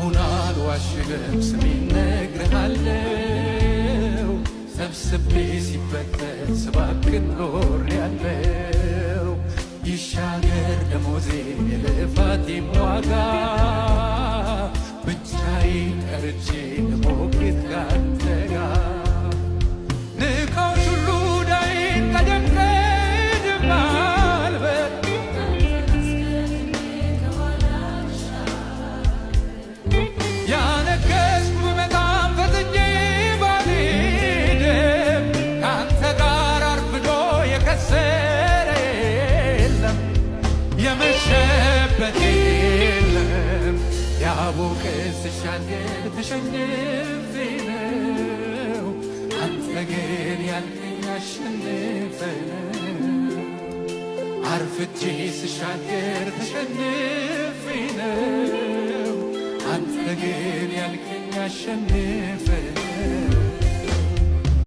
አሁን አልዋሽም ስሜን ነግሬሃለው ሰብስቤ ሲበተን ስባክን ኖሬያለው ይሻገር ደሞዜ የልፋቴም ዋጋ ብቻዬን ቀርቼ ልሞግት ካንተ ጋር ንካዎች ሁሉ ዳይን ቀደም ቀደም አልበል ያነገስኩ በመጣም ፈጥኜ ባልሄድም ካንተ ጋር አርፍዶ የከሰረ የለም የመሸበት የለም ያቦቀ ስሻገር ተሸንፌ ነው አንተ ግን ያልከኝ አሸንፈ አርፍጄ ስሻገር ተሸንፌ ነው አንተ ግን ያልከኝ አሸንፈ